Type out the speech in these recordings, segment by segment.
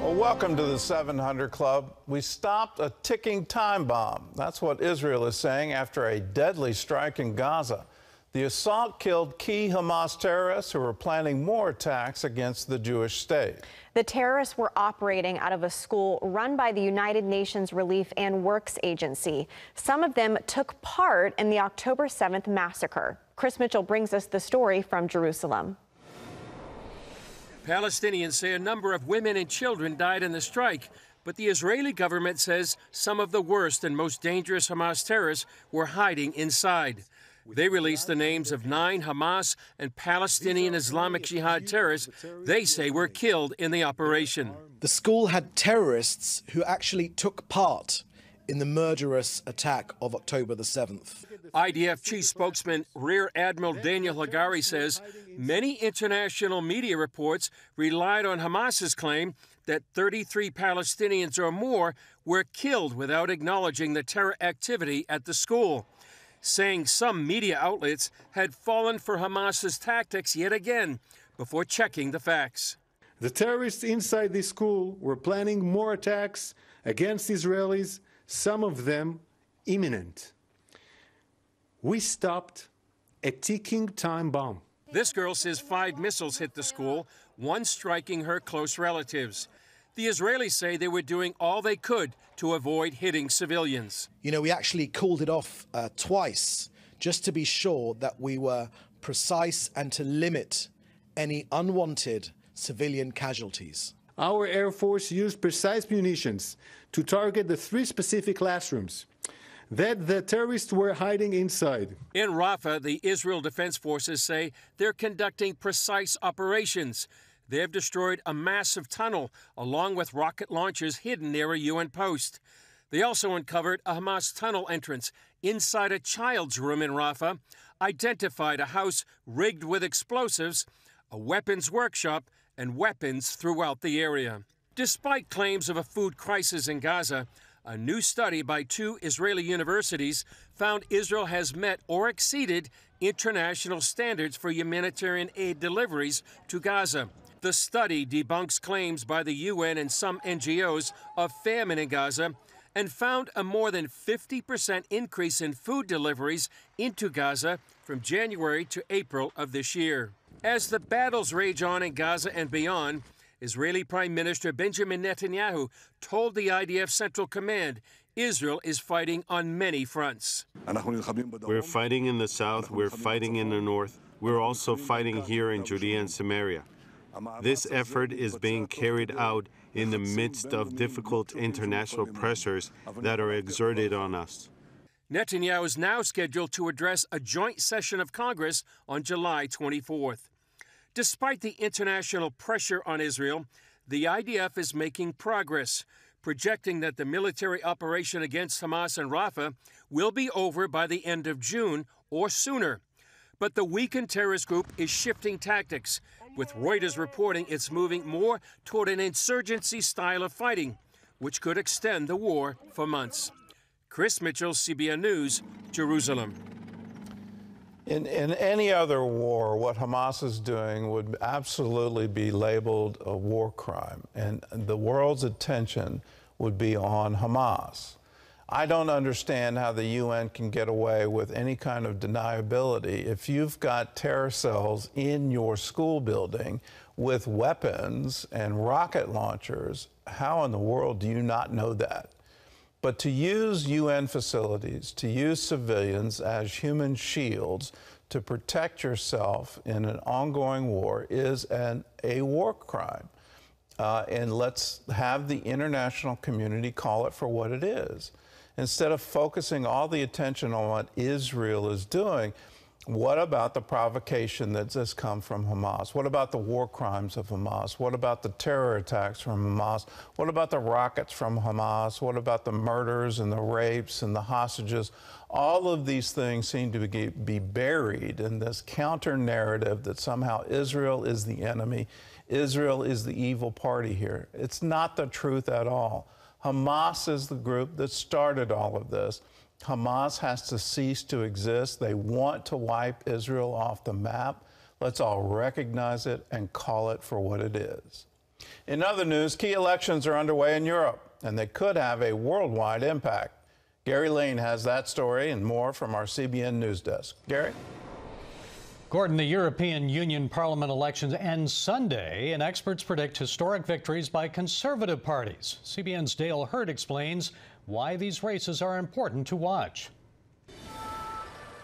Well, welcome to the 700 Club. We stopped a ticking time bomb. That's what Israel is saying after a deadly strike in Gaza. The assault killed key Hamas terrorists who were planning more attacks against the Jewish state. The terrorists were operating out of a school run by the United Nations Relief and Works Agency. Some of them took part in the October 7th massacre. Chris Mitchell brings us the story from Jerusalem. Palestinians say a number of women and children died in the strike, but the Israeli government says some of the worst and most dangerous Hamas terrorists were hiding inside. They released the names of 9 Hamas and Palestinian Islamic Jihad terrorists they say were killed in the operation. The school had terrorists who actually took part in the murderous attack of October the 7th. IDF chief spokesman Rear Admiral Daniel Hagari says many international media reports relied on Hamas's claim that 33 Palestinians or more were killed without acknowledging the terror activity at the school, saying some media outlets had fallen for Hamas's tactics yet again before checking the facts. The terrorists inside the school were planning more attacks against Israelis, some of them imminent. We stopped a ticking time bomb. This girl says 5 missiles hit the school, one striking her close relatives. The Israelis say they were doing all they could to avoid hitting civilians. You know, we actually called it off twice just to be sure that we were precise and to limit any unwanted civilian casualties. Our Air Force used precise munitions to target the 3 specific classrooms that the terrorists were hiding inside. In Rafah, the Israel Defense Forces say they're conducting precise operations. They have destroyed a massive tunnel along with rocket launchers hidden near a UN post. They also uncovered a Hamas tunnel entrance inside a child's room in Rafah, identified a house rigged with explosives, a weapons workshop, and weapons throughout the area. Despite claims of a food crisis in Gaza, a new study by 2 Israeli universities found Israel has met or exceeded international standards for humanitarian aid deliveries to Gaza. The study debunks claims by the UN and some NGOs of famine in Gaza and found a more than 50% increase in food deliveries into Gaza from January to April of this year. As the battles rage on in Gaza and beyond, Israeli Prime Minister Benjamin Netanyahu told the IDF Central Command Israel is fighting on many fronts. We're fighting in the south, we're fighting in the north, we're also fighting here in Judea and Samaria. This effort is being carried out in the midst of difficult international pressures that are exerted on us. Netanyahu is now scheduled to address a joint session of Congress on July 24th. Despite the international pressure on Israel, the IDF is making progress, projecting that the military operation against Hamas in Rafah will be over by the end of June or sooner. But the weakened terrorist group is shifting tactics, with Reuters reporting it's moving more toward an insurgency style of fighting, which could extend the war for months. Chris Mitchell, CBN News, Jerusalem. In any other war, what Hamas is doing would absolutely be labeled a war crime, and the world's attention would be on Hamas. I don't understand how the UN can get away with any kind of deniability. If you've got terror cells in your school building with weapons and rocket launchers, how in the world do you not know that? But to use UN facilities, to use civilians as human shields to protect yourself in an ongoing war is a war crime. And let's have the international community call it for what it is. Instead of focusing all the attention on what Israel is doing, what about the provocation that has come from Hamas? What about the war crimes of Hamas? What about the terror attacks from Hamas? What about the rockets from Hamas? What about the murders and the rapes and the hostages? All of these things seem to be buried in this counter narrative that somehow Israel is the enemy. Israel is the evil party here. It's not the truth at all. Hamas is the group that started all of this. Hamas has to cease to exist. They want to wipe Israel off the map. Let's all recognize it and call it for what it is. In other news, key elections are underway in Europe, and they could have a worldwide impact. Gary Lane has that story and more from our CBN News desk. Gary? Gordon, the European Union Parliament elections end Sunday, and experts predict historic victories by conservative parties. CBN's Dale Hurd explains why these races are important to watch.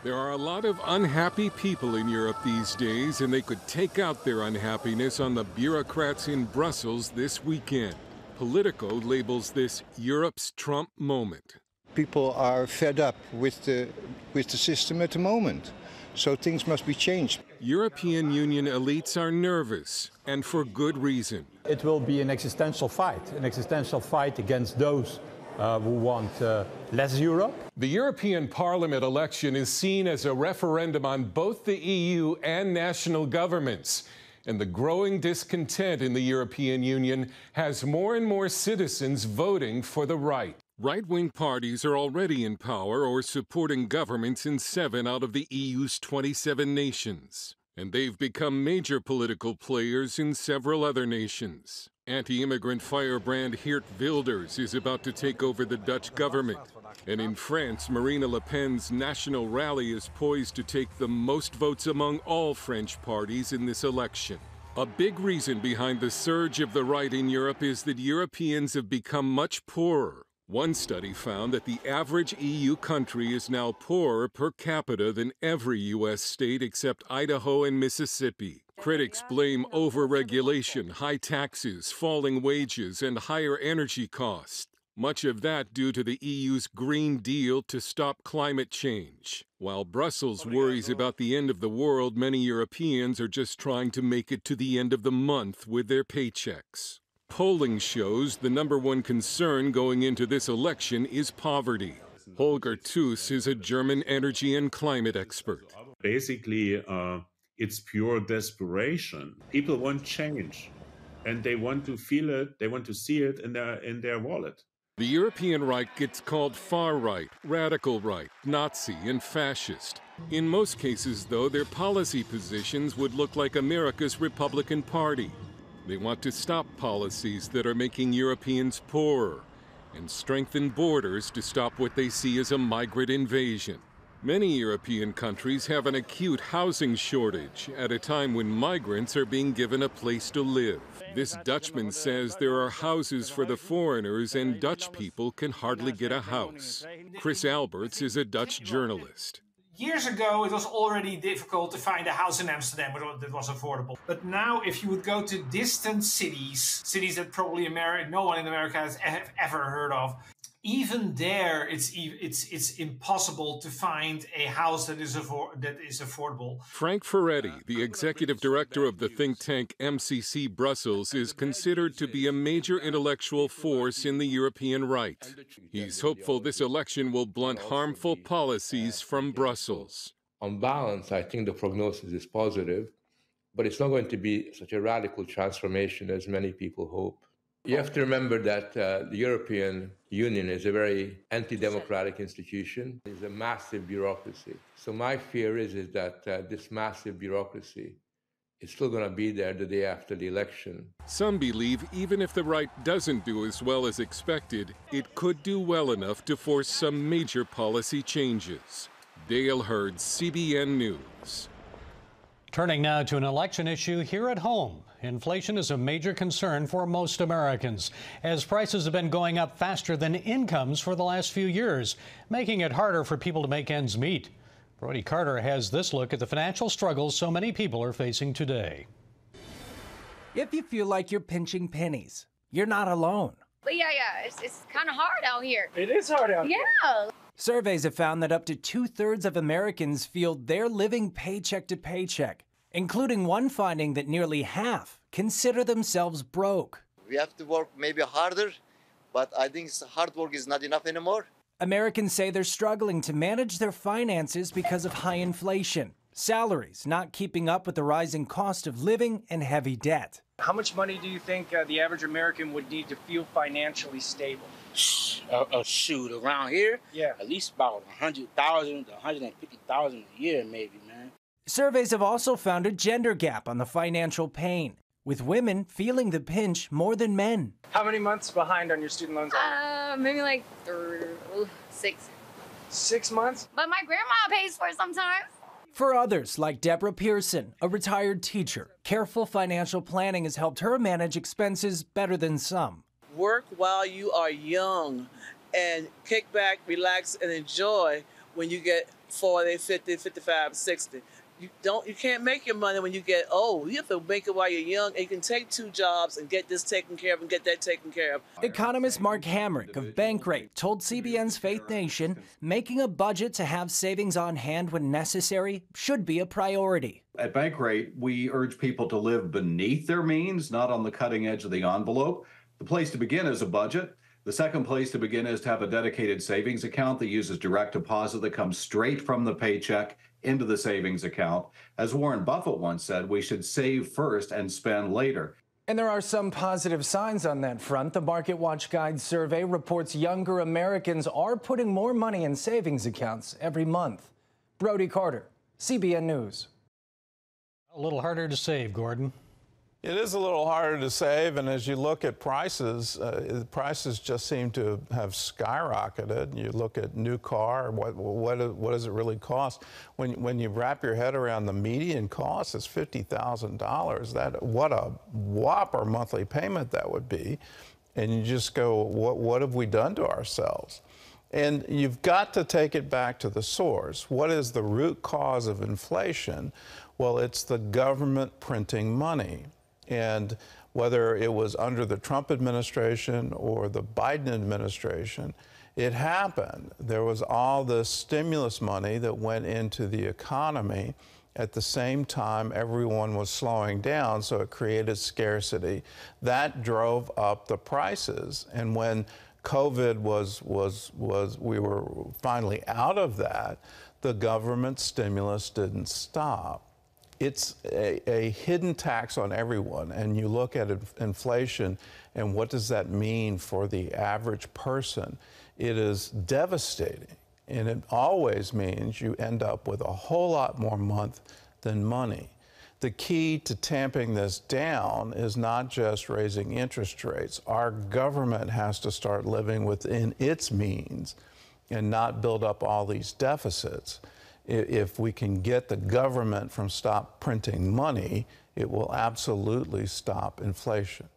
There are a lot of unhappy people in Europe these days, and they could take out their unhappiness on the bureaucrats in Brussels this weekend. Politico labels this Europe's Trump moment. People are fed up with the system at the moment, so things must be changed. European Union elites are nervous, and for good reason. It will be an existential fight against those who want less Europe. The European Parliament election is seen as a referendum on both the EU and national governments. And the growing discontent in the European Union has more and more citizens voting for the right. Right-wing parties are already in power or supporting governments in 7 out of the EU's 27 nations. And they've become major political players in several other nations. Anti-immigrant firebrand Geert Wilders is about to take over the Dutch government. And in France, Marine Le Pen's national rally is poised to take the most votes among all French parties in this election. A big reason behind the surge of the right in Europe is that Europeans have become much poorer. One study found that the average EU country is now poorer per capita than every U.S. state except Idaho and Mississippi. Critics blame overregulation, high taxes, falling wages, and higher energy costs. Much of that due to the EU's Green Deal to stop climate change. While Brussels worries about the end of the world, many Europeans are just trying to make it to the end of the month with their paychecks. Polling shows the #1 concern going into this election is poverty. Holger Thus is a German energy and climate expert. Basically, it's pure desperation. People want change, and they want to feel it, they want to see it in their wallet. The European right gets called far right, radical right, Nazi, and fascist. In most cases, though, their policy positions would look like America's Republican Party. They want to stop policies that are making Europeans poorer and strengthen borders to stop what they see as a migrant invasion. Many European countries have an acute housing shortage at a time when migrants are being given a place to live. This Dutchman says there are houses for the foreigners and Dutch people can hardly get a house. Chris Alberts is a Dutch journalist. Years ago, it was already difficult to find a house in Amsterdam that was affordable. But now, if you would go to distant cities that probably no one in America has ever heard of, even there, it's impossible to find a house that is affordable. Frank Ferretti, the executive director of the think tank MCC Brussels, is considered to be a major intellectual force in the European right. He's hopeful this election will blunt harmful policies from Brussels. On balance, I think the prognosis is positive, but it's not going to be such a radical transformation as many people hope. You have to remember that the European Union is a very anti-democratic institution. It's a massive bureaucracy. So my fear is that this massive bureaucracy is still going to be there the day after the election. Some believe even if the right doesn't do as well as expected, it could do well enough to force some major policy changes. Dale Hurd, CBN News. Turning now to an election issue here at home. Inflation is a major concern for most Americans, as prices have been going up faster than incomes for the last few years, making it harder for people to make ends meet. Brody Carter has this look at the financial struggles so many people are facing today. If you feel like you're pinching pennies, you're not alone. But yeah, it's kind of hard out here. It is hard out here. Yeah. Surveys have found that up to 2/3 of Americans feel they're living paycheck to paycheck, including one finding that nearly half consider themselves broke. We have to work maybe harder, but I think hard work is not enough anymore. Americans say they're struggling to manage their finances because of high inflation, salaries not keeping up with the rising cost of living, and heavy debt. How much money do you think the average American would need to feel financially stable? Shoot, around here, yeah, at least about 100,000 to 150,000 a year, maybe, man. Surveys have also found a gender gap on the financial pain. with women feeling the pinch more than men. How many months behind on your student loans are you? Maybe like 6. 6 months? But my grandma pays for it sometimes. For others, like Deborah Pearson, a retired teacher, careful financial planning has helped her manage expenses better than some. Work while you are young and kick back, relax, and enjoy when you get 40, 50, 55, 60. You can't make your money when you get old. You have to make it while you're young, and you can take 2 jobs and get this taken care of and get that taken care of. Economist Mark Hamrick of Bankrate told CBN's Faith Nation making a budget to have savings on hand when necessary should be a priority. At Bankrate, we urge people to live beneath their means, not on the cutting edge of the envelope. The place to begin is a budget. The second place to begin is to have a dedicated savings account that uses direct deposit that comes straight from the paycheck into the savings account. As Warren Buffett once said, we should save first and spend later. And there are some positive signs on that front. The Market Watch Guide survey reports younger Americans are putting more money in savings accounts every month. Brody Carter, CBN News. A little harder to save, Gordon. It is a little harder to save, and as you look at prices, prices just seem to have skyrocketed. You look at new car, what does it really cost? When you wrap your head around the median cost is $50,000. What a whopper monthly payment that would be, and you just go, what have we done to ourselves? And you've got to take it back to the source. What is the root cause of inflation? Well, it's the government printing money. And whether it was under the Trump administration or the Biden administration, it happened. There was all this stimulus money that went into the economy. At the same time, everyone was slowing down, so it created scarcity. That drove up the prices. And when COVID we were finally out of that, the government stimulus didn't stop. It's a hidden tax on everyone, and you look at inflation and what does that mean for the average person? It is devastating, and it always means you end up with a whole lot more month than money. The key to tamping this down is not just raising interest rates. Our government has to start living within its means and not build up all these deficits. If we can get the government from stop printing money, it will absolutely stop inflation.